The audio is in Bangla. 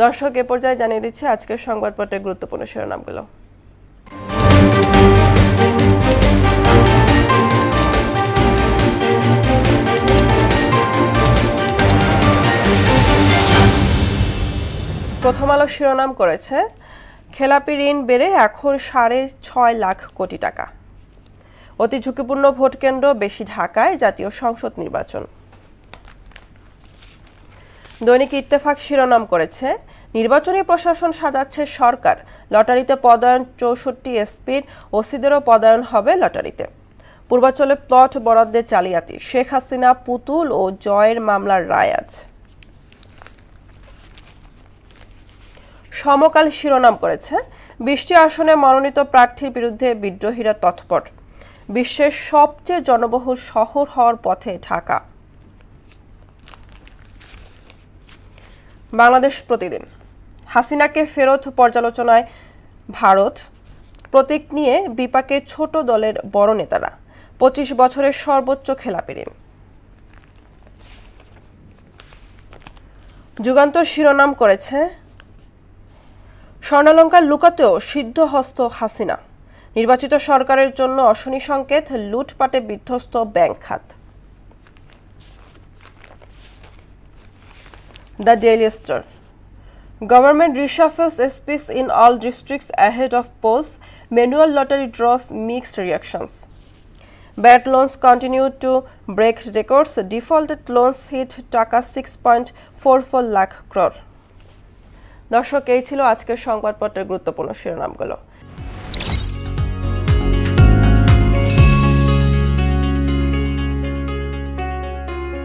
দর্শক এ পর্যায়ে জানিয়ে দিচ্ছে আজকের সংবাদপত্রের গুরুত্বপূর্ণ শিরোনামগুলো। প্রথম আলো শিরোনাম করেছে খেলাপি ঋণ বেড়ে এখন 6.5 লাখ কোটি টাকা। অতি ঝুঁকিপূর্ণ ভোট কেন্দ্র বেশি ঢাকায় জাতীয় সংসদ নির্বাচন। দৈনিক ইত্তেফাক শিরোনাম করেছে নির্বাচনী প্রশাসন সাজাচ্ছে সরকার, লটারিতে পদায়ন 64 এসপির, ওসিদেরও পদায়ন হবে লটারিতে। পূর্বাঞ্চলে প্লট বরাদ্দে জালিয়াতি, শেখ হাসিনা, পুতুল ও জয়ের মামলার রায় আজ। সমকাল শিরোনাম করেছে 20টি আসনে মনোনীত প্রার্থীর বিরুদ্ধে বিদ্রোহীরা তৎপর, বিশ্বের সবচেয়ে জনবহুল শহর হওয়ার পথে ঢাকা। বাংলাদেশ প্রতিদিন হাসিনাকে ফেরত পর্যালোচনায় ভারত, প্রতীক নিয়ে বিপাকে ছোট দলের বড় নেতারা, 25 বছরের সর্বোচ্চ খেলাপি ঋণ। যুগান্তর শিরোনাম করেছে স্বর্ণালঙ্কার লুকাতেও সিদ্ধহস্ত হাসিনা, নির্বাচিত সরকারের জন্য অশনি সংকেত, লুটপাটে বিধ্বস্ত ব্যাংক খাত। The daily star government reshuffles SPs in all districts ahead of polls, manual lottery draws mixed reactions. Bad loans continue to break records, defaulted loans hit টাকা 6.44 লাখ crore. দর্শক এই ছিল আজকের সংবাদপত্রের গুরুত্বপূর্ণ শিরোনামগুলো।